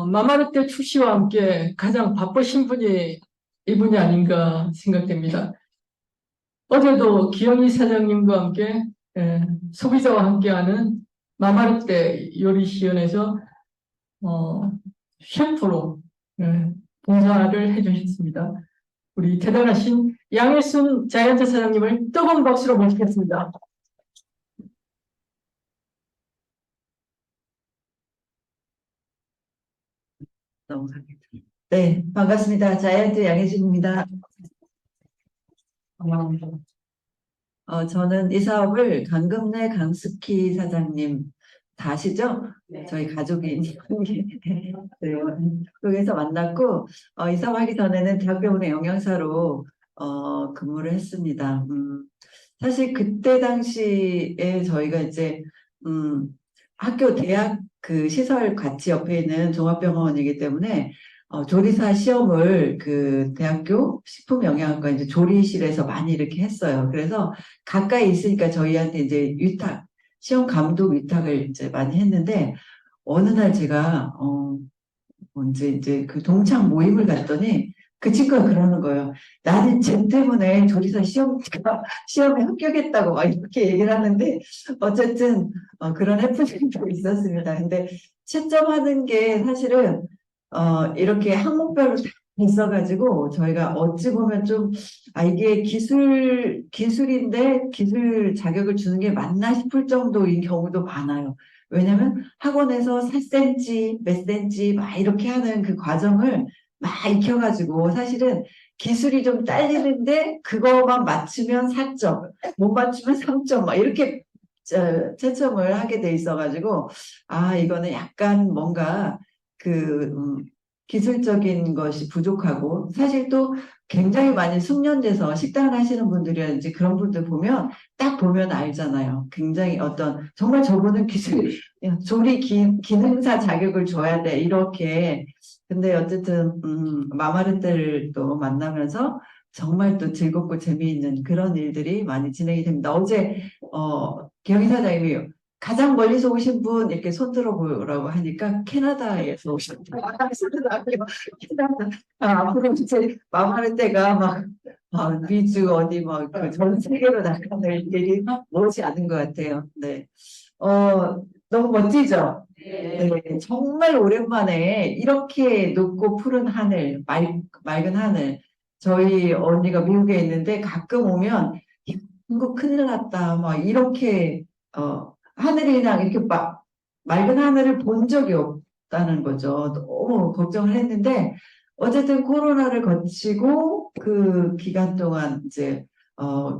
마마르테 출시와 함께 가장 바쁘신 분이 이분이 아닌가 생각됩니다. 어제도 기영희 사장님과 함께 소비자와 함께하는 마마르테 요리시연에서 셰프로 봉사를 해주셨습니다. 우리 대단하신 양혜순 자이언트 사장님을 뜨거운 박수로 모시겠습니다. 너무 네, 반갑습니다. 자이언트 양혜진입니다. 저는 이 사업을 강금래 강스키 사장님 다 아시죠? 네. 저희 가족인 네, 그에서 만났고 이 사업 하기 전에는 대학병원의 영양사로 근무를 했습니다. 사실 그때 당시에 저희가 이제 학교 대학 그 시설 같이 옆에 있는 종합병원이기 때문에 조리사 시험을 그 대학교 식품영양학과 이제 조리실에서 많이 이렇게 했어요. 그래서 가까이 있으니까 저희한테 이제 위탁, 시험 감독 위탁을 이제 많이 했는데 어느 날 제가 이제 그 동창 모임을 갔더니 그 친구가 그러는 거예요. 나는 쟤 때문에 조리사 시험에 합격했다고 막 이렇게 얘기를 하는데 어쨌든 그런 해프닝도 있었습니다. 근데 채점하는 게 사실은 이렇게 항목별로 다 있어가지고 저희가 어찌 보면 좀 이게 기술인데 기술 자격을 주는 게 맞나 싶을 정도인 경우도 많아요. 왜냐면 학원에서 4cm, 몇 cm 막 이렇게 하는 그 과정을 막 익혀가지고 사실은 기술이 좀 딸리는데 그거만 맞추면 4점, 못 맞추면 3점 막 이렇게 채점을 하게 돼 있어가지고 이거는 약간 뭔가 그 기술적인 것이 부족하고 사실 또 굉장히 많이 숙련돼서 식당을 하시는 분들이라든지 그런 분들 보면 딱 보면 알잖아요. 굉장히 어떤 정말 저분은 조리 기능사 자격을 줘야 돼 이렇게. 근데 어쨌든 마마르테를 또 만나면서 정말 또 즐겁고 재미있는 그런 일들이 많이 진행이 됩니다. 어제 경희 사장님이 가장 멀리서 오신 분 이렇게 손 들어보라고 하니까 캐나다에서 오셨다고 하시더라고요. 캐나다. 앞으로 이제 마마르테가 미주 어디 전 세계로 나가는 일이 오지 않은 것 같아요. 네. 너무 멋지죠? 네, 정말 오랜만에 이렇게 높고 푸른 하늘, 맑은 하늘. 저희 언니가 미국에 있는데 가끔 오면 한국 큰일 났다. 막 이렇게 하늘이랑 이렇게 맑은 하늘을 본 적이 없다는 거죠. 너무 걱정을 했는데 어쨌든 코로나를 거치고 그 기간 동안 이제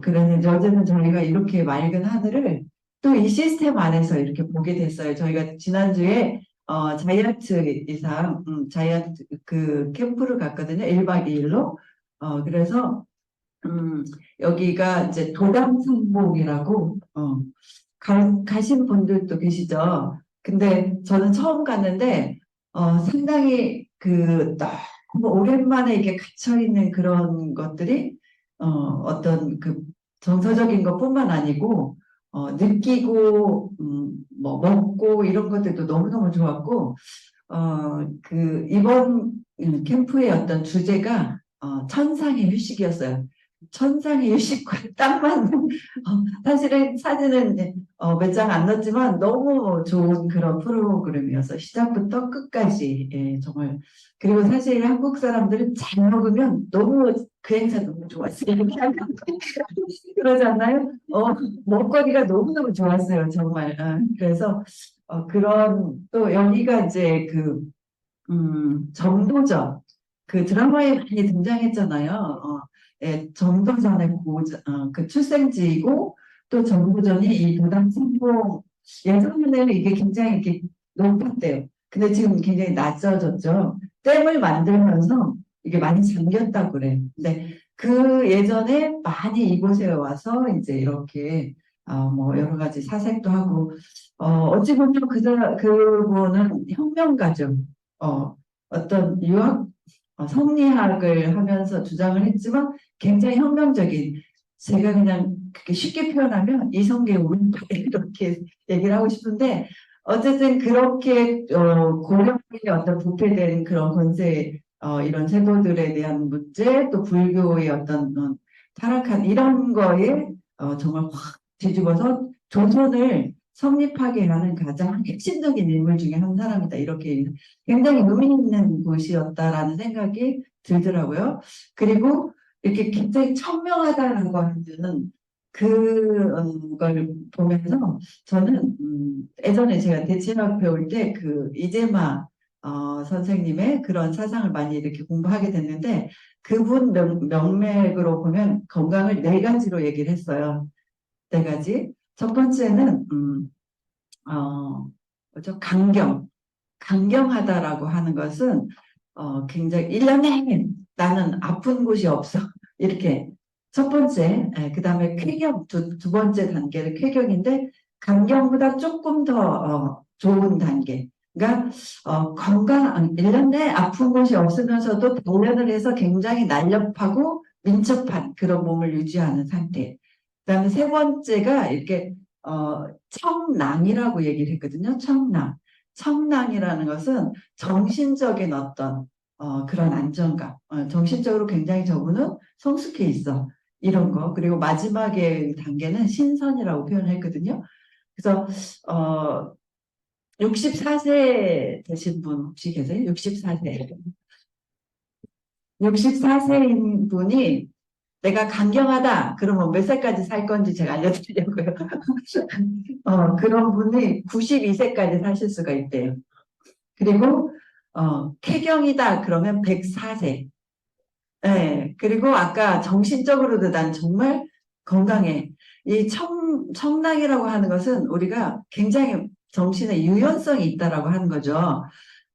그랬는데 어쨌든 저희가 이렇게 맑은 하늘을 또 이 시스템 안에서 이렇게 보게 됐어요. 저희가 지난주에 자이언트 이상 자이언트 그 캠프를 갔거든요. 1박 2일로. 그래서 여기가 이제 도담산봉이라고 가신 분들도 계시죠. 근데 저는 처음 갔는데 상당히 그 너무 오랜만에 이렇게 갇혀 있는 그런 것들이 어떤 그 정서적인 것뿐만 아니고 느끼고 뭐 먹고 이런 것들도 너무너무 좋았고 그 이번 캠프의 어떤 주제가 천상의 휴식이었어요. 천상의 휴식과 딱 맞는 사실은 사진은 몇 장 안 넣었지만 너무 좋은 그런 프로그램이어서 시작부터 끝까지 정말 그리고 사실 한국 사람들은 잘 먹으면 너무 그 행사 너무 좋았어요. 그러지 않나요? 먹거리가 너무너무 좋았어요 정말. 그래서 그런 또 여기가 이제 그 점도전 그 드라마에 많이 등장했잖아요. 점도전의 그 출생지이고 또 점도전이 이 도담 성봉 예전에는 이게 굉장히 이렇게 높았대요. 근데 지금 굉장히 낮아졌죠. 댐을 만들면서 이게 많이 잠겼다고 그래요. 근데 그 예전에 많이 이곳에 와서 이제 이렇게 뭐 여러 가지 사색도 하고 어찌 보면 그분은 혁명가죠. 어떤 유학 성리학을 하면서 주장을 했지만 굉장히 혁명적인 제가 그냥 그렇게 쉽게 표현하면 이성계 운동 이렇게 얘기를 하고 싶은데 어쨌든 그렇게 고령의 어떤 부패된 그런 권세 이런 세도들에 대한 문제 또 불교의 어떤 타락한 이런 거에 정말 확 뒤집어서 조선을 성립하게 하는 가장 핵심적인 인물 중에 한 사람이다. 이렇게 굉장히 의미 있는 곳이었다라는 생각이 들더라고요. 그리고 이렇게 굉장히 청명하다는 거는 그걸 보면서 저는 예전에 제가 대체학 배울 때 그 이재마 선생님의 그런 사상을 많이 이렇게 공부하게 됐는데 그분 명맥으로 보면 건강을 네 가지로 얘기를 했어요. 네 가지. 첫 번째는 뭐죠? 강경하다라고 하는 것은 굉장히 1년 내내 나는 아픈 곳이 없어. 이렇게 첫 번째, 그다음에 쾌경 두 번째 단계는 쾌경인데 강경보다 조금 더 좋은 단계. 그러니까 건강 1년 내에 아픈 곳이 없으면서도 단련을 해서 굉장히 날렵하고 민첩한 그런 몸을 유지하는 상태. 그다음에 세 번째가 이렇게 청량이라고 얘기를 했거든요. 청량. 청량이라는 것은 정신적인 어떤 그런 안정감, 정신적으로 굉장히 저분은 성숙해 있어. 이런 거. 그리고 마지막에 단계는 신선이라고 표현했거든요. 그래서 64세 되신 분 혹시 계세요? 64세. 64세인 분이 내가 강경하다. 그러면 몇 살까지 살 건지 제가 알려드리려고요. 그런 분이 92세까지 사실 수가 있대요. 그리고 쾌경이다 그러면 104세. 네, 그리고 아까 정신적으로도 난 정말 건강해. 이 청량이라고 하는 것은 우리가 굉장히 정신에 유연성이 있다라고 하는 거죠.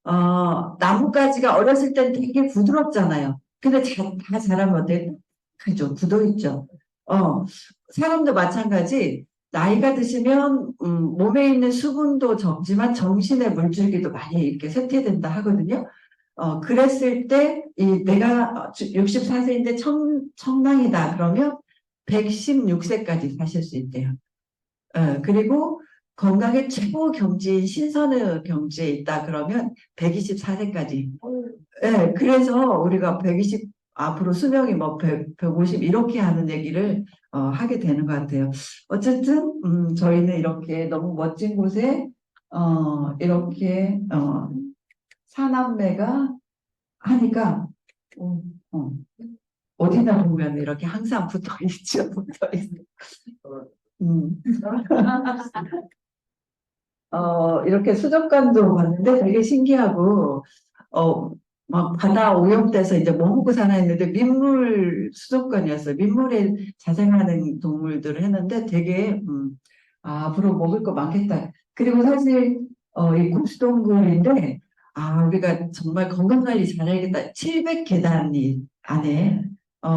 나뭇가지가 어렸을 땐 되게 부드럽잖아요. 근데 다 자라면 어때? 그죠? 굳어있죠. 어, 사람도 마찬가지. 나이가 드시면 몸에 있는 수분도 적지만 정신의 물줄기도 많이 이렇게 쇠퇴된다 하거든요. 그랬을 때 이 내가 64세인데 청량이다 그러면 116세까지 사실 수 있대요. 그리고 건강의 최고 경지인 신선의 경지에 있다 그러면 124세까지. 네, 그래서 우리가 120 앞으로 수명이 뭐 150 이렇게 하는 얘기를 하게 되는 것 같아요. 어쨌든 저희는 이렇게 너무 멋진 곳에 이렇게 사남매가 하니까 어, 어, 어디나 보면 이렇게 항상 붙어 있죠, 붙어 있어. 음. 이렇게 수족관도 봤는데 되게 신기하고, 막 바다 오염돼서 이제 뭐 먹고 사나 했는데 민물 수족관이었어요. 민물에 자생하는 동물들을 했는데 되게, 앞으로 먹을 거 많겠다. 그리고 사실, 이 고수동굴인데, 우리가 정말 건강관리 잘해야겠다. 700계단이 안에.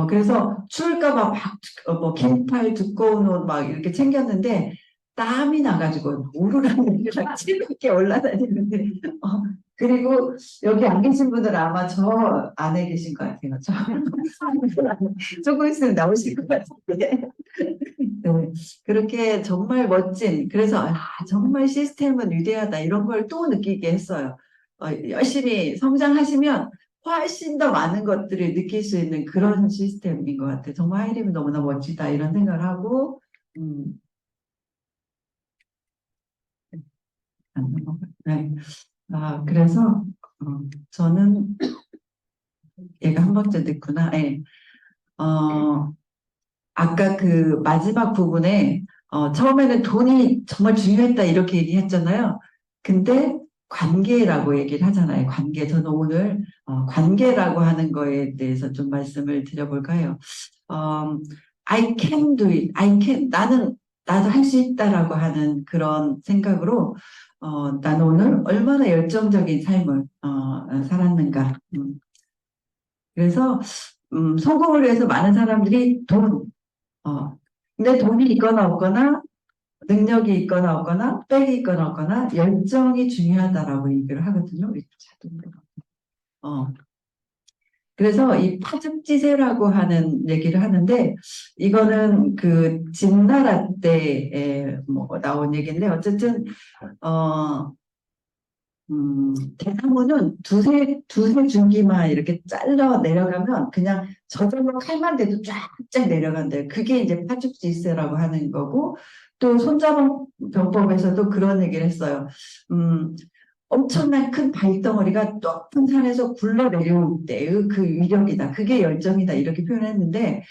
그래서 추울까봐 막, 뭐, 긴팔 두꺼운 옷 막 이렇게 챙겼는데, 땀이 나가지고 우르르 칠흑게 올라다니는데 그리고 여기 안 계신 분들은 아마 저 안에 계신 것 같아요. 조금 있으면 나오실 것 같은데 네, 그렇게 정말 멋진 그래서 정말 시스템은 위대하다 이런 걸 또 느끼게 했어요. 열심히 성장하시면 훨씬 더 많은 것들을 느낄 수 있는 그런 시스템인 것 같아요. 정말 하이림이 너무나 멋지다 이런 생각을 하고 음, 네. 그래서, 저는, 얘가 한 번째 듣구나. 예. 아까 그 마지막 부분에, 처음에는 돈이 정말 중요했다, 이렇게 얘기했잖아요. 근데 관계라고 얘기를 하잖아요. 관계. 저는 오늘, 관계라고 하는 거에 대해서 좀 말씀을 드려볼까 해요. 어, I can do it. 나도 할 수 있다라고 하는 그런 생각으로, 나는 오늘 얼마나 열정적인 삶을, 살았는가. 그래서, 성공을 위해서 많은 사람들이 어, 근데 돈이 있거나 없거나, 능력이 있거나 없거나, 빽이 있거나 없거나, 열정이 중요하다라고 얘기를 하거든요. 우리 자동으로. 어, 그래서 이 파죽지세라고 하는 얘기를 하는데, 이거는 그 진나라 때에 뭐 나온 얘기인데, 어쨌든 대나무는 두세 줄기만 이렇게 잘라 내려가면 그냥 저절로 칼만 대도 쫙쫙 내려간대요. 그게 이제 파죽지세라고 하는 거고, 또 손자병법에서도 그런 얘기를 했어요. 음, 엄청난 큰 발덩어리가 높은 산에서 굴러 내려올 때의 그 위력이다. 그게 열정이다. 이렇게 표현했는데,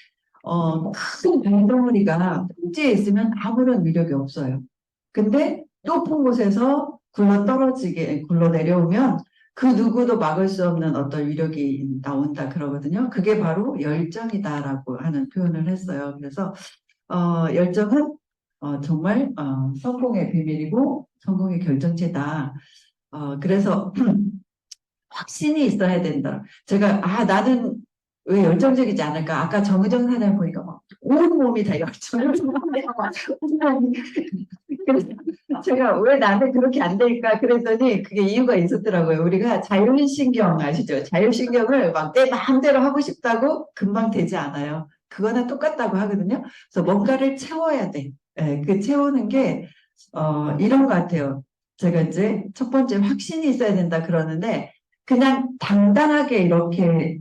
큰 발덩어리가 평지에 있으면 아무런 위력이 없어요. 근데 높은 곳에서 굴러 내려오면 그 누구도 막을 수 없는 어떤 위력이 나온다 그러거든요. 그게 바로 열정이다라고 하는 표현을 했어요. 그래서 열정은 정말 성공의 비밀이고 성공의 결정체다. 그래서 확신이 있어야 된다. 제가 나는 왜 열정적이지 않을까? 아까 정의정 사장 보니까 막 온 몸이 다 열정을 그래서 제가 왜 나는 그렇게 안 될까? 그랬더니 그게 이유가 있었더라고요. 우리가 자율신경 아시죠? 자율신경을 막 내 마음대로 하고 싶다고 금방 되지 않아요. 그거는 똑같다고 하거든요. 그래서 뭔가를 채워야 돼. 예, 그 채우는 게 이런 것 같아요. 제가 이제 첫 번째 확신이 있어야 된다 그러는데 그냥 당당하게 이렇게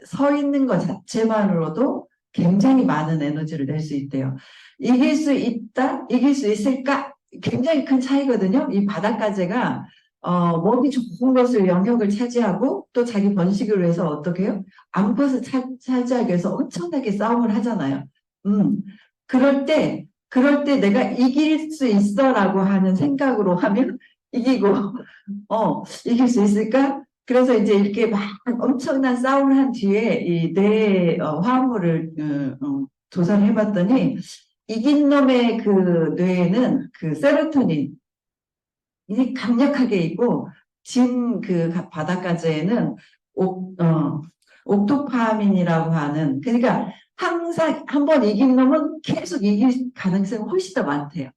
서 있는 것 자체만으로도 굉장히 많은 에너지를 낼 수 있대요. 이길 수 있다? 이길 수 있을까? 굉장히 큰 차이거든요. 이 바닷가재가 먹이 좋은 것을 영역을 차지하고 또 자기 번식을 위해서 어떻게 해요? 암컷을 차지하기 위해서 엄청나게 싸움을 하잖아요. 음, 그럴 때 내가 이길 수 있어라고 하는 생각으로 하면 이기고, 이길 수 있을까? 그래서 이제 이렇게 막 엄청난 싸움을 한 뒤에 이 뇌 화합물을 조사를 해봤더니 이긴 놈의 그 뇌에는 그 세로토닌 이 강력하게 있고 진 그 바닷가재에는 옥토파민이라고 하는 그러니까 항상 한 번 이긴 놈은 계속 이길 가능성이 훨씬 더 많대요.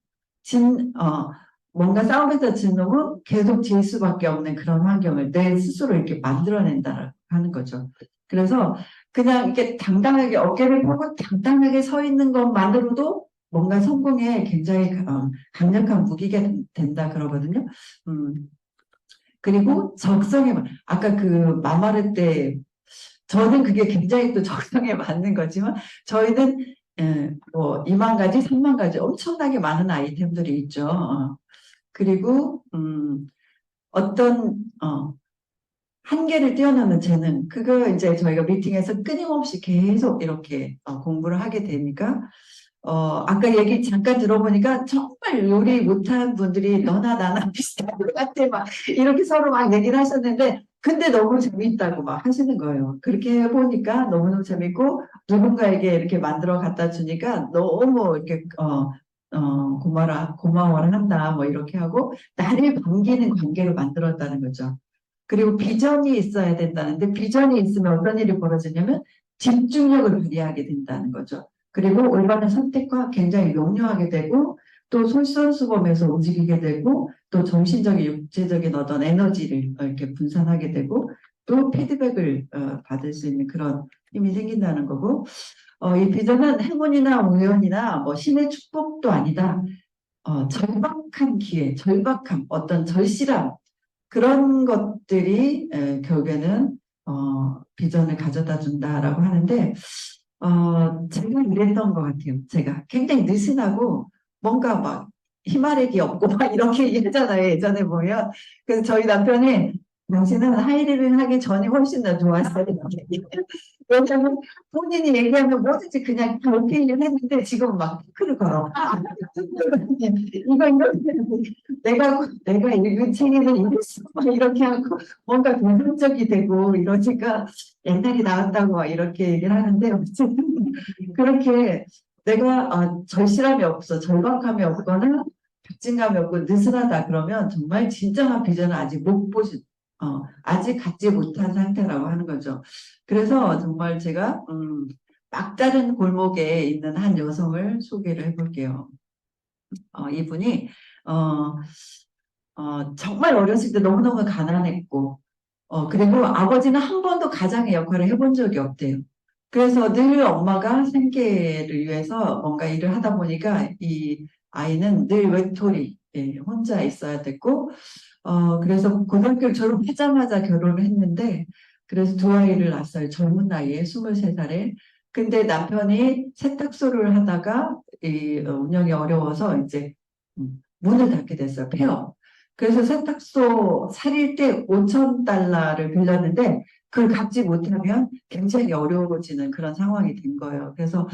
뭔가 싸움에서 진 놈은 계속 질 수밖에 없는 그런 환경을 내 스스로 이렇게 만들어낸다고 하는 거죠. 그래서 그냥 이렇게 당당하게 어깨를 펴고 당당하게 서 있는 것만으로도 뭔가 성공에 굉장히 강력한 무기가 된다 그러거든요. 음, 그리고 아까 그 마마르 때 저는 그게 굉장히 또 적성에 맞는 거지만 저희는 뭐 2만 가지, 3만 가지 엄청나게 많은 아이템들이 있죠. 그리고 어떤 한계를 뛰어넘는 재능 그거 이제 저희가 미팅에서 끊임없이 계속 이렇게 공부를 하게 되니까 아까 얘기 잠깐 들어보니까 정말 요리 못하는 분들이 너나 나나 비슷한 것 같아 막 이렇게 서로 막 얘기를 하셨는데 근데 너무 재밌다고 막 하시는 거예요. 그렇게 해보니까 너무너무 재밌고 누군가에게 이렇게 만들어 갖다 주니까 너무 이렇게 고마워라 한다 뭐 이렇게 하고 나를 반기는 관계로 만들었다는 거죠. 그리고 비전이 있어야 된다는데 비전이 있으면 어떤 일이 벌어지냐면 집중력을 발휘하게 된다는 거죠. 그리고 올바른 선택과 굉장히 용료하게 되고 또 솔선수범해서 움직이게 되고 또 정신적인 육체적인 어떤 에너지를 이렇게 분산하게 되고 또 피드백을 받을 수 있는 그런 힘이 생긴다는 거고 이 비전은 행운이나 우연이나 뭐 신의 축복도 아니다. 절박한 기회, 절박함, 어떤 절실함 그런 것들이 결국에는 비전을 가져다 준다라고 하는데 제가 이랬던 것 같아요. 제가 굉장히 느슨하고 뭔가 막 희말애기 없고 막 이렇게 얘기하잖아요. 예전에 보면. 그래서 저희 남편이 당신은 하이리빙 하기 전이 훨씬 더 좋았어요. 왜냐면 본인이 얘기하면 뭐든지 그냥 다 오케이를 했는데 지금 막 댓글을 걸어. 이거 이렇게 내가 읽은 책에는 이랬어. 막 이렇게 하고 뭔가 공감적이 되고 이러니까 옛날이 나왔다고 막 이렇게 얘기를 하는데 어쨌든 그렇게 내가 절실함이 없어 절박함이 없거나 박진감이 없고 느슨하다 그러면 정말 진정한 비전을 아직 못 보신 아직 갖지 못한 상태라고 하는 거죠. 그래서 정말 제가 막다른 골목에 있는 한 여성을 소개를 해볼게요. 이분이 어, 정말 어렸을 때 너무너무 가난했고 그리고 아버지는 한 번도 가장의 역할을 해본 적이 없대요. 그래서 늘 엄마가 생계를 위해서 뭔가 일을 하다 보니까 이 아이는 늘 외톨이, 예, 혼자 있어야 됐고, 그래서 고등학교를 졸업하자마자 결혼을 했는데, 그래서 두 아이를 낳았어요. 젊은 나이에, 23살에. 근데 남편이 세탁소를 하다가, 운영이 어려워서 이제, 문을 닫게 됐어요. 폐업. 그래서 세탁소 차릴 때 5천 달러를 빌렸는데, 그걸 갚지 못하면 굉장히 어려워지는 그런 상황이 된 거예요. 그래서,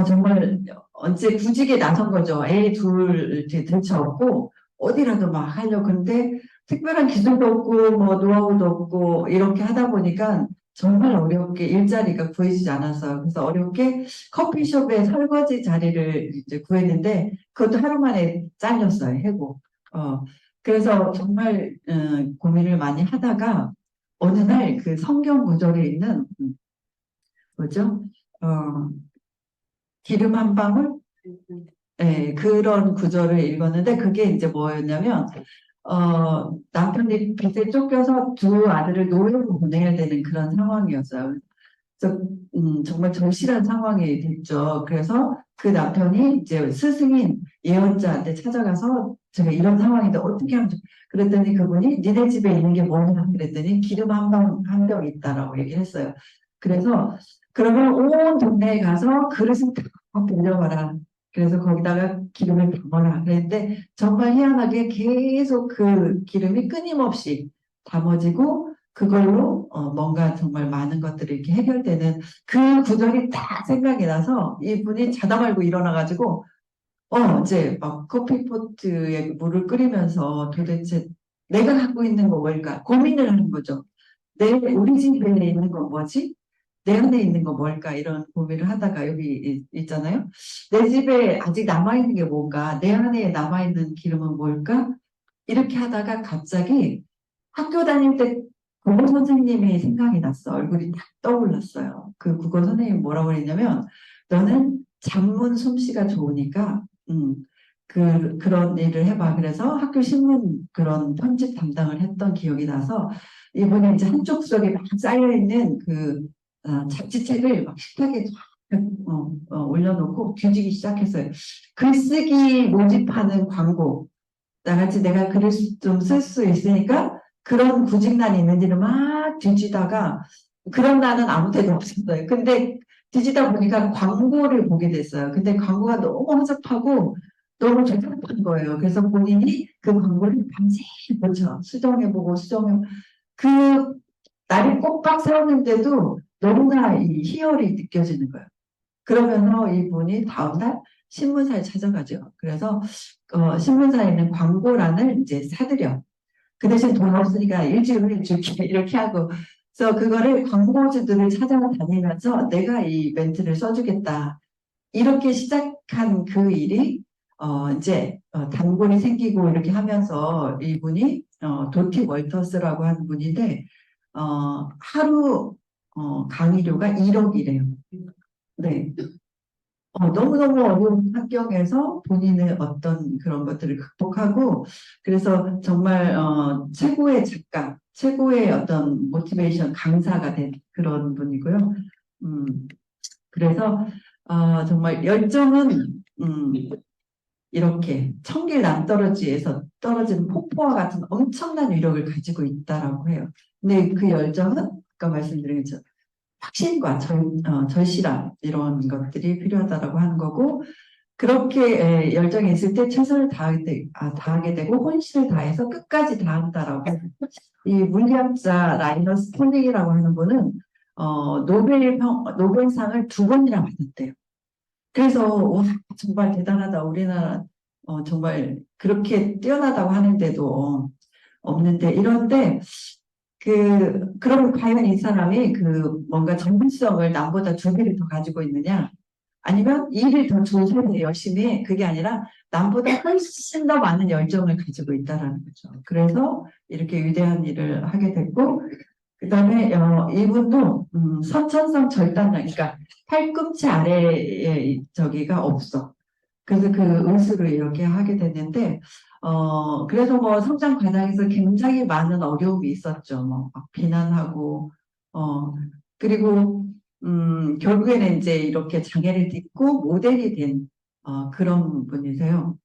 정말, 언제 구직에 나선 거죠. 애 둘 이렇게 들쳐업고, 어디라도 막 하려고. 근데 특별한 기술도 없고, 뭐, 노하우도 없고, 이렇게 하다 보니까 정말 어렵게 일자리가 구해지지 않았어요. 그래서 어렵게 커피숍에 설거지 자리를 이제 구했는데, 그것도 하루 만에 잘렸어요. 해고. 그래서 정말, 고민을 많이 하다가, 어느 날 그 성경 구절에 있는, 뭐죠? 어, 기름 한 방울? 예, 그런 구절을 읽었는데 그게 이제 뭐였냐면 남편이 빚에 쫓겨서 두 아들을 노예로 보내야 되는 그런 상황이었어요. 그래서 정말 절실한 상황이 됐죠. 그래서 그 남편이 이제 스승인 예언자한테 찾아가서 제가 이런 상황인데 어떻게 하면 그랬더니 그분이 니네 집에 있는 게 뭐냐 그랬더니 기름 한 병 있다라고 얘기를 했어요. 그래서 그러면 온 동네에 가서 그릇을 다 빌려와라. 그래서 거기다가 기름을 담아라. 그랬는데 정말 희한하게 계속 그 기름이 끊임없이 담아지고 그걸로 뭔가 정말 많은 것들이 이렇게 해결되는 그 구절이 딱 생각이 나서 이분이 자다 말고 일어나가지고 이제 막 커피포트에 물을 끓이면서 도대체 내가 갖고 있는 거 뭘까 고민을 하는 거죠. 우리 집에 있는 건 뭐지? 내 안에 있는 거 뭘까? 이런 고민을 하다가 여기 있잖아요. 내 집에 아직 남아있는 게 뭔가? 내 안에 남아있는 기름은 뭘까? 이렇게 하다가 갑자기 학교 다닐 때 국어 선생님이 생각이 났어. 얼굴이 딱 떠올랐어요. 그 국어 선생님이 뭐라고 그랬냐면, 너는 잡문 솜씨가 좋으니까, 그런 일을 해봐. 그래서 학교 신문 그런 편집 담당을 했던 기억이 나서, 이분이 이제 한쪽 구석에 막 쌓여있는 잡지책을 막 식탁에 올려놓고 뒤지기 시작했어요. 글쓰기 모집하는 광고. 나같이 내가 글을 좀 쓸 수 있으니까 그런 구직난이 있는지를 막 뒤지다가 그런 난은 아무 데도 없었어요. 근데 뒤지다 보니까 광고를 보게 됐어요. 근데 광고가 너무 허접하고 너무 적합한 거예요. 그래서 본인이 그 광고를 밤새 보죠. 수정해보고 그 날이 꼬박 세웠는데도 너무나 이 희열이 느껴지는 거예요. 그러면서 이분이 다음날 신문사에 찾아가죠. 그래서 신문사에 있는 광고란을 이제 사들여. 그 대신 돈 없으니까 일주일 후에 줄게 이렇게 하고. 그래서 그거를 광고주들을 찾아다니면서 내가 이 멘트를 써주겠다. 이렇게 시작한 그 일이 이제 단골이 생기고 이렇게 하면서 이분이 도티 월터스라고 하는 분인데 하루 강의료가 1억이래요. 네. 너무너무 어려운 환경에서 본인의 어떤 그런 것들을 극복하고, 그래서 정말, 최고의 작가, 최고의 어떤 모티베이션 강사가 된 그런 분이고요. 그래서, 정말 열정은, 이렇게 청길 남떨어지에서 떨어지는 폭포와 같은 엄청난 위력을 가지고 있다라고 해요. 근데 그 열정은, 아까 말씀드린 것처럼, 확신과 절실함 이런 것들이 필요하다라고 하는 거고 그렇게 열정이 있을 때 최선을 다하게 되고 혼신을 다해서 끝까지 다한다라고 이 물리학자 라이너스 폴링이라고 하는 분은 노벨상을 2번이나 받았대요. 그래서 와 정말 대단하다 우리나라 정말 그렇게 뛰어나다고 하는데도 없는데 이런데 그러면 과연 이 사람이 뭔가 전문성을 남보다 2배를 더 가지고 있느냐? 아니면 일을 더 조선해 열심히 해? 그게 아니라 남보다 훨씬 더 많은 열정을 가지고 있다라는 거죠. 그래서 이렇게 위대한 일을 하게 됐고, 그 다음에, 이분도, 선천성 절단력, 그러니까 팔꿈치 아래에 저기가 없어. 그래서 그 의수를 이렇게 하게 됐는데, 그래서 뭐 성장 과정에서 굉장히 많은 어려움이 있었죠. 뭐, 막 비난하고, 어, 그리고, 결국에는 이제 이렇게 장애를 딛고 모델이 된, 그런 분이세요.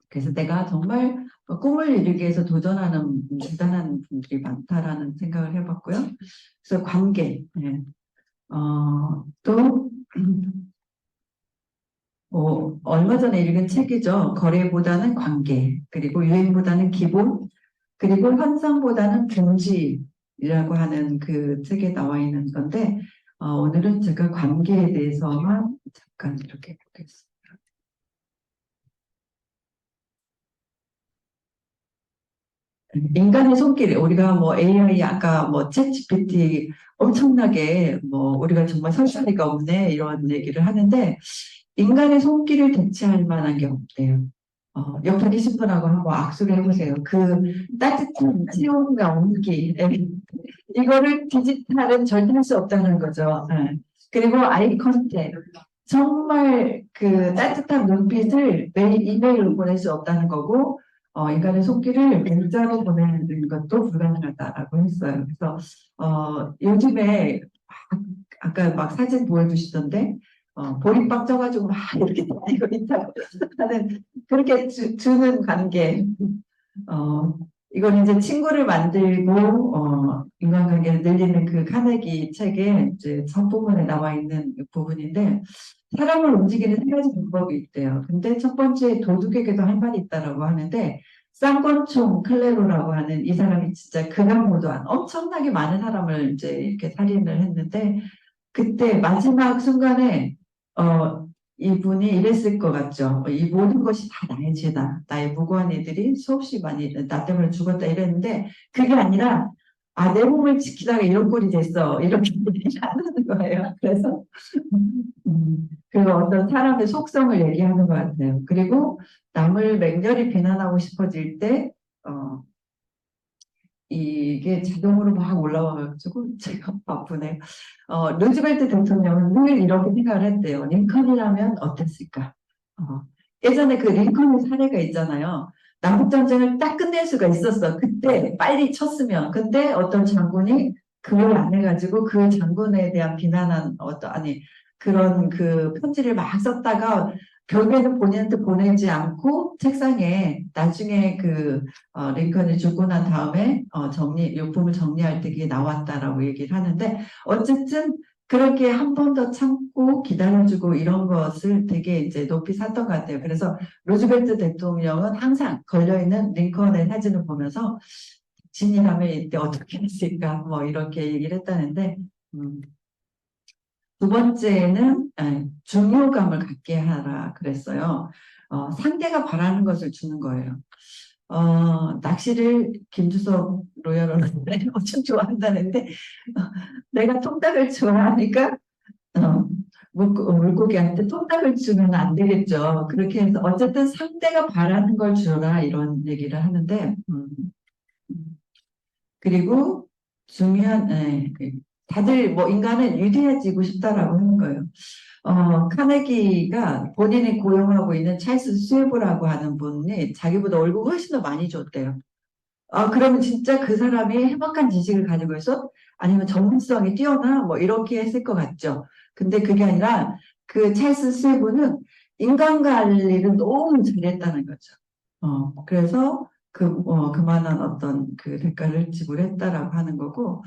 그래서 내가 정말 꿈을 이루기 위해서 도전하는 대단한 분들이 많다라는 생각을 해봤고요. 그래서 관계, 예. 또, 얼마 전에 읽은 책이죠. 거래보다는 관계, 그리고 유행보다는 기본, 그리고 현상보다는 본질이라고 하는 그 책에 나와 있는 건데, 오늘은 제가 관계에 대해서만 잠깐 이렇게 보겠습니다. 인간의 손길, 우리가 뭐 AI, 아까 뭐 챗GPT 엄청나게 뭐 우리가 정말 설 자리가 없네 이런 얘기를 하는데 인간의 손길을 대체할 만한 게 없대요. 옆에 계신 분하고 한번 악수를 해보세요. 그 따뜻한 체온과 온기, 이거를 디지털은 절대 할 수 없다는 거죠. 예. 그리고 아이 컨택. 정말 그 따뜻한 눈빛을 매일 이메일로 보낼 수 없다는 거고, 인간의 손길을 문자로 보내는 것도 불가능하다라고 했어요. 그래서, 요즘에, 아까 막 사진 보여주시던데, 보리빵 쪄가지고 막 이렇게 다니고 있다고 하는, 그렇게 주는 관계. 어, 이건 이제 친구를 만들고, 인간관계를 늘리는 그 카네기 책의 이제 첫 부분에 나와 있는 부분인데, 사람을 움직이는 세 가지 방법이 있대요. 근데 첫 번째 도둑에게도 할 말이 있다라고 하는데, 쌍권총 클레로라고 하는 이 사람이 진짜 극악무도한 엄청나게 많은 사람을 이제 이렇게 살인을 했는데, 그때 마지막 순간에 이분이 이랬을 것 같죠. 이 모든 것이 다 나의 죄다. 나의 무고한 이들이 수없이 많이 나 때문에 죽었다 이랬는데 그게 아니라 내 몸을 지키다가 이런 꼴이 됐어. 이렇게 얘기하는 거예요. 그래서 그 어떤 사람의 속성을 얘기하는 것 같아요. 그리고 남을 맹렬히 비난하고 싶어질 때 어, 이게 자동으로 막 올라와가지고 제가 바쁘네요. 루즈벨트 대통령은 늘 이렇게 생각을 했대요. 링컨이라면 어땠을까? 어, 예전에 그 링컨의 사례가 있잖아요. 남북전쟁을 딱 끝낼 수가 있었어. 그때 빨리 쳤으면. 근데 어떤 장군이 그걸 안 해가지고 그 장군에 대한 비난한 아니 그런 그 편지를 막 썼다가 결국에는 본인한테 보내지 않고 책상에 나중에 링컨이 죽고 난 다음에 유품을 정리할 때 그게 나왔다라고 얘기를 하는데 어쨌든 그렇게 한 번 더 참고 기다려주고 이런 것을 되게 이제 높이 샀던 것 같아요. 그래서 루즈벨트 대통령은 항상 걸려있는 링컨의 사진을 보면서 진이라면 이때 어떻게 했을까 뭐 이렇게 얘기를 했다는데 음, 두 번째는 중요감을 갖게 하라 그랬어요. 상대가 바라는 것을 주는 거예요. 낚시를 김주석 로열은 엄청 좋아한다는데 내가 통닭을 좋아하니까 어, 물고기한테 통닭을 주면 안 되겠죠. 그렇게 해서 어쨌든 상대가 바라는 걸 주라 이런 얘기를 하는데 음. 그리고 중요한 다들 뭐 인간은 유대해지고 싶다라고 하는 거예요. 카네기가 본인이 고용하고 있는 찰스 스웨브라고 하는 분이 자기보다 월급 훨씬 더 많이 줬대요. 그러면 진짜 그 사람이 해박한 지식을 가지고 있어? 아니면 전문성이 뛰어나? 뭐 이렇게 했을 것 같죠. 근데 그게 아니라 그 찰스 스웨브는 인간 관리를 너무 잘했다는 거죠. 그래서 그만한 어떤 그 대가를 지불했다라고 하는 거고,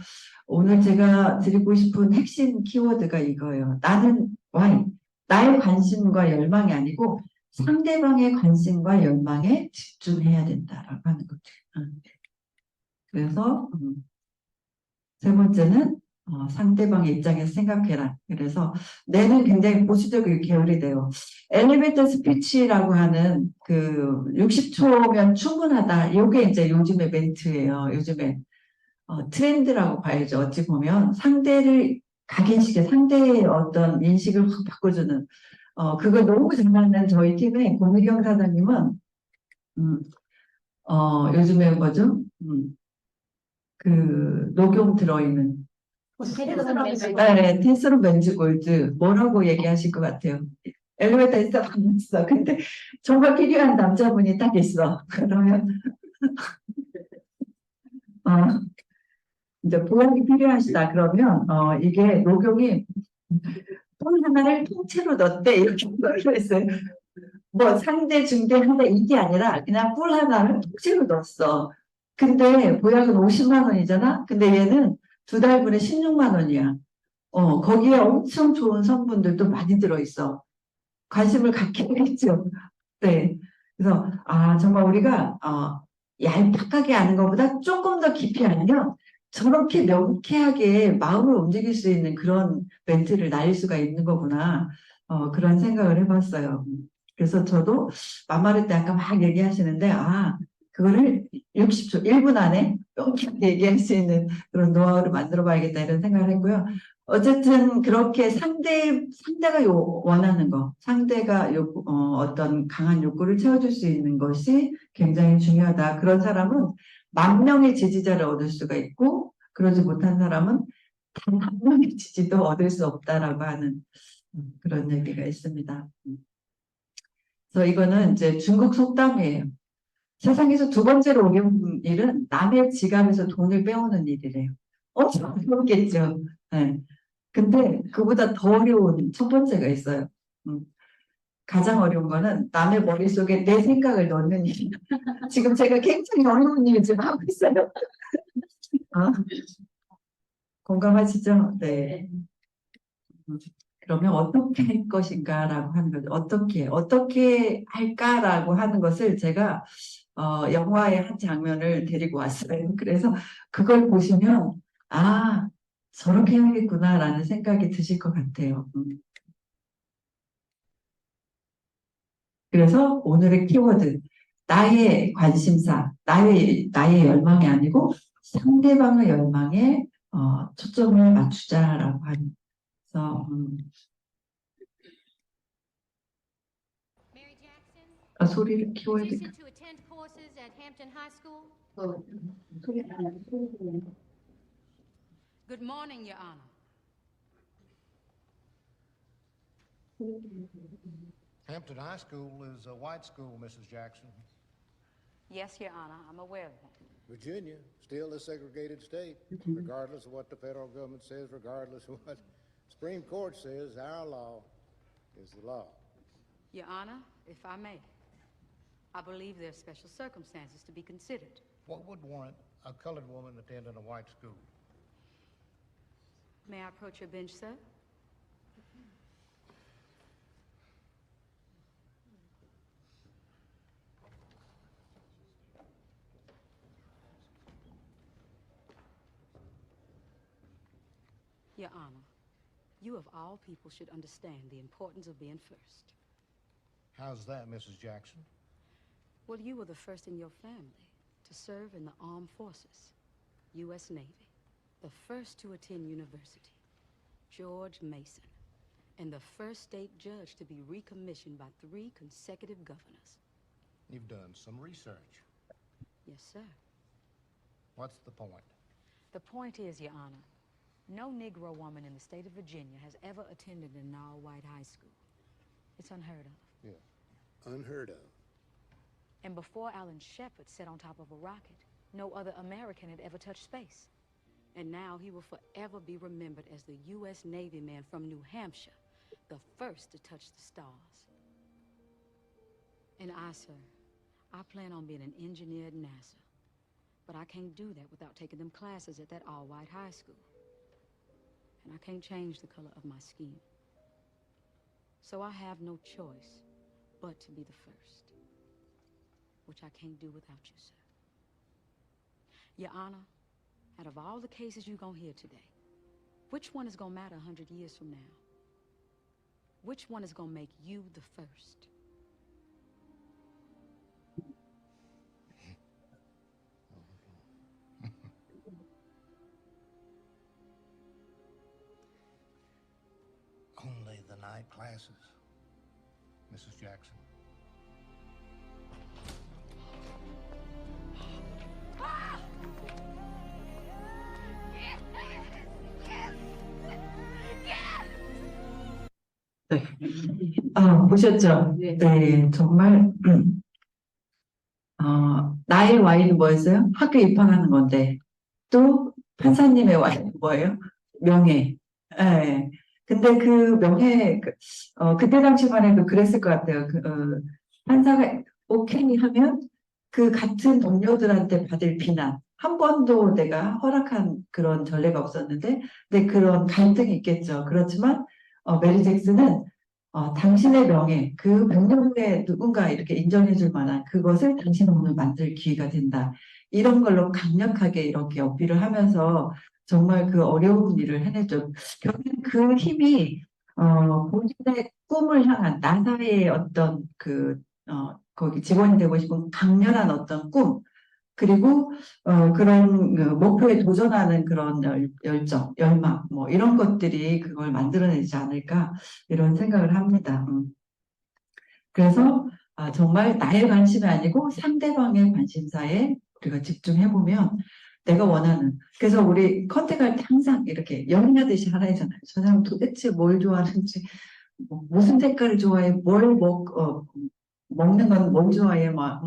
오늘 제가 드리고 싶은 핵심 키워드가 이거예요. 나는 why? 나의 관심과 열망이 아니고 상대방의 관심과 열망에 집중해야 된다라고 하는 거죠. 그래서 세 번째는 상대방의 입장에서 생각해라. 그래서 뇌는 굉장히 보수적인 계열이 돼요. 엘리베이터 스피치라고 하는 그 60초면 충분하다. 이게 이제 요즘의 멘트예요. 요즘에 트렌드라고 봐야죠. 어찌 보면 상대를 각인시켜 상대의 어떤 인식을 확 바꿔주는 그걸 너무 잘하는 저희 팀의 권의경 사장님은 음, 요즘에 뭐죠? 그 녹용 들어있는 네, 테스로 맨즈 골드 뭐라고 얘기하실 것 같아요? 엘리베이터 있어 봤어. 근데 정말 필요한 남자분이 딱 있어. 그러면 어, 이제 보약이 필요하시다. 그러면 이게 녹용이 돈 하나를 통째로 넣었대 이렇게 써져 있어요. 뭐 상대, 중대, 하대 이게 아니라 그냥 꿀 하나를 통째로 넣었어. 근데 보약은 50만 원이잖아. 근데 얘는 2달분에 16만 원이야. 거기에 엄청 좋은 성분들도 많이 들어있어. 관심을 갖게 되겠죠. 네. 그래서, 정말 우리가, 얄팍하게 아는 것보다 조금 더 깊이 알면 저렇게 명쾌하게 마음을 움직일 수 있는 그런 멘트를 날릴 수가 있는 거구나. 그런 생각을 해봤어요. 그래서 저도 맘마를 때 아까 막 얘기하시는데, 그거를 60초, 1분 안에 명쾌하게 얘기할 수 있는 그런 노하우를 만들어 봐야겠다 이런 생각을 했고요. 어쨌든 그렇게 상대가 원하는 거, 상대가 어떤 강한 욕구를 채워줄 수 있는 것이 굉장히 중요하다. 그런 사람은 10,000명의 지지자를 얻을 수가 있고, 그러지 못한 사람은 단 한 명의 지지도 얻을 수 없다라고 하는 그런 얘기가 있습니다. 그래서 이거는 이제 중국 속담이에요. 세상에서 2번째로 어려운 일은 남의 지갑에서 돈을 빼오는 일이래요. 어렵겠죠. 네. 근데 그보다 더 어려운 첫 번째가 있어요. 음, 가장 어려운 거는 남의 머릿속에 내 생각을 넣는 일. 지금 제가 굉장히 어려운 일을 지금 하고 있어요. 아, 공감하시죠? 네. 음, 그러면 어떻게 할 것인가라고 하는 거죠. 어떻게 할까라고 하는 것을 제가 영화의 한 장면을 데리고 왔어요. 그래서 그걸 보시면, 저렇게 해야겠구나라는 생각이 드실 것 같아요. 그래서 오늘의 키워드, 나의 관심사, 나의 열망이 아니고 상대방의 열망에 초점을 맞추자라고 하는. 그래서 Mary Jackson, 소리를 키워야 돼. petition to attend courses at Hampton High School. Good morning, Your Honor. Hampton High School is a white school, Mrs. Jackson. Yes, Your Honor, I'm aware of that. Virginia, still a segregated state, regardless of what the federal government says, regardless of what the Supreme Court says, our law is the law. Your Honor, if I may, I believe there are special circumstances to be considered. What would warrant a colored woman attending a white school? May I approach your bench, sir? Your Honor, you of all people should understand the importance of being first. How's that, Mrs. Jackson? Well, you were the first in your family to serve in the armed forces, U.S. Navy, the first to attend university, George Mason, and the first state judge to be recommissioned by 3 consecutive governors. You've done some research. Yes, sir. What's the point? The point is, Your Honor, no Negro woman in the state of Virginia has ever attended an all-white high school. It's unheard of. Yeah, unheard of. And before Alan Shepard sat on top of a rocket, no other American had ever touched space. And now he will forever be remembered as the U.S. Navy man from New Hampshire, the first to touch the stars. And I, sir, I plan on being an engineer at NASA. But I can't do that without taking them classes at that all-white high school. And I can't change the color of my skin. So I have no choice but to be the first, which I can't do without you, sir. Your Honor, out of all the cases you're gonna hear today, which one is gonna matter 100 years from now? Which one is gonna make you the first? Only the night classes, Mrs. Jackson. 네. 보셨죠? 네, 정말, 나의 와인은 뭐였어요? 학교 입학하는 건데. 또, 판사님의 와인은 뭐예요? 명예. 예. 근데 그 명예, 그때 당시만 해도 그랬을 것 같아요. 판사가 오케이 하면 그 같은 동료들한테 받을 비난. 한 번도 내가 허락한 그런 전례가 없었는데, 근데 그런 갈등이 있겠죠. 그렇지만, 메리 잭슨은 당신의 명예, 그 100년 후에 누군가 이렇게 인정해 줄 만한 그것을 당신은 오늘 만들 기회가 된다. 이런 걸로 강력하게 이렇게 어필을 하면서 정말 그 어려운 일을 해냈죠. 결국엔 그 힘이, 본인의 꿈을 향한 나사의 어떤 거기 직원이 되고 싶은 강렬한 어떤 꿈, 그리고 그런 목표에 도전하는 그런 열정, 열망, 뭐 이런 것들이 그걸 만들어내지 않을까 이런 생각을 합니다. 그래서 정말 나의 관심이 아니고 상대방의 관심사에 우리가 집중해보면 내가 원하는, 그래서 우리 컨택할 때 항상 이렇게 연애하듯이 하라 했잖아요. 저 사람 도대체 뭘 좋아하는지, 뭐 무슨 색깔을 좋아해, 먹는 건 뭘 좋아해, 막,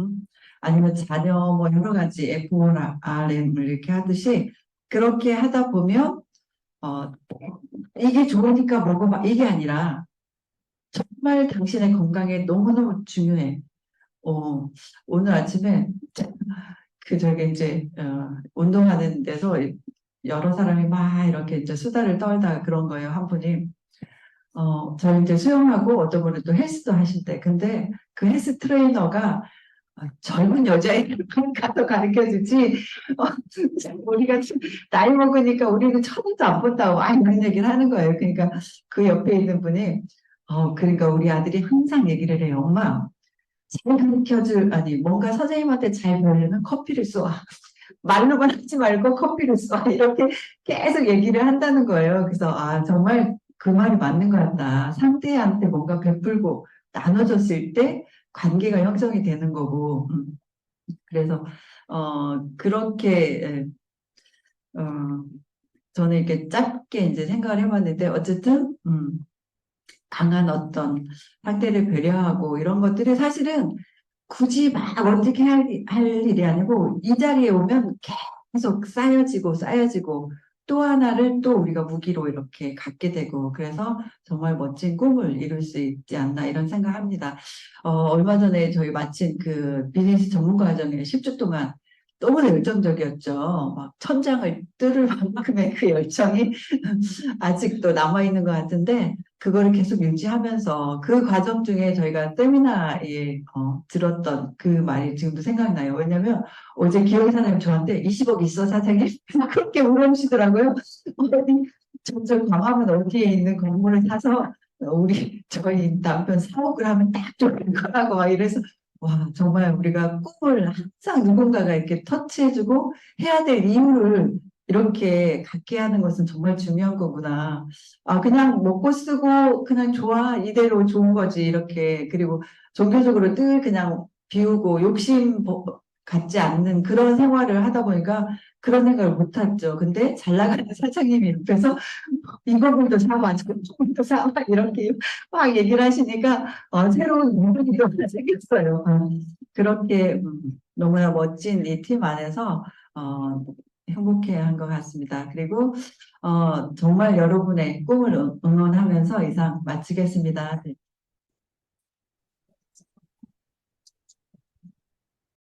아니면 자녀, 뭐 여러 가지 FORM을 이렇게 하듯이 그렇게 하다 보면, 어, 이게 좋으니까 먹어봐. 이게 아니라 정말 당신의 건강에 너무너무 중요해. 오늘 아침에 저기 이제 운동하는 데서 여러 사람이 막 이렇게 이제 수다를 떨다가 그런 거예요. 한 분이 저희 이제 수영하고 어떤 분은 또 헬스도 하실 때 근데 그 헬스 트레이너가 젊은 여자애들 가서 가르쳐 주지 우리가 나이 먹으니까 우리는 쳐다도 안 본다고 이런 얘기를 하는 거예요. 그러니까 그 옆에 있는 분이 그러니까 우리 아들이 항상 얘기를 해요. 엄마 잘 가르쳐줄, 아니, 뭔가 선생님한테 잘 배우려면 커피를 쏘아. 말로만 하지 말고 커피를 쏘아. 이렇게 계속 얘기를 한다는 거예요. 그래서, 정말 그 말이 맞는 것 같다. 상대한테 뭔가 베풀고 나눠줬을 때 관계가 형성이 되는 거고. 그래서, 그렇게, 저는 이렇게 짧게 이제 생각을 해봤는데, 어쨌든, 강한 어떤 상대를 배려하고 이런 것들이 사실은 굳이 막 어떻게 할 일이 아니고 이 자리에 오면 계속 쌓여지고 쌓여지고 또 하나를 또 우리가 무기로 이렇게 갖게 되고 그래서 정말 멋진 꿈을 이룰 수 있지 않나 이런 생각합니다. 얼마 전에 저희 마친 그 비즈니스 전문가 과정에 10주 동안 너무나 열정적이었죠. 막 천장을 뚫을 만큼의 그 열정이 아직도 남아있는 것 같은데 그거를 계속 유지하면서 그 과정 중에 저희가 세미나에 들었던 그 말이 지금도 생각나요. 왜냐면 어제 기억이 사장님 저한테 20억 있어 사장님? 그렇게 물어보시더라고요. 점점 광화문 어디에 있는 건물을 사서 저희 남편 사옥을 하면 딱 좋을 거라고 막 이래서 와 정말 우리가 꿈을 항상 누군가가 이렇게 터치해주고 해야 될 이유를 이렇게 갖게 하는 것은 정말 중요한 거구나. 그냥 먹고 쓰고 그냥 좋아 이대로 좋은 거지 이렇게 그리고 종교적으로 늘 그냥 비우고 욕심 갖지 않는 그런 생활을 하다 보니까 그런 생각을 못 했죠. 근데 잘 나가는 사장님이 옆에서 이거물도 사와 저거물도 사와 이렇게 막 얘기를 하시니까 새로운 운동이 또 하나 생겼어요. 그렇게 너무나 멋진 이 팀 안에서 행복해한 것 같습니다. 그리고 정말 여러분의 꿈을 응원하면서 이상 마치겠습니다. 네.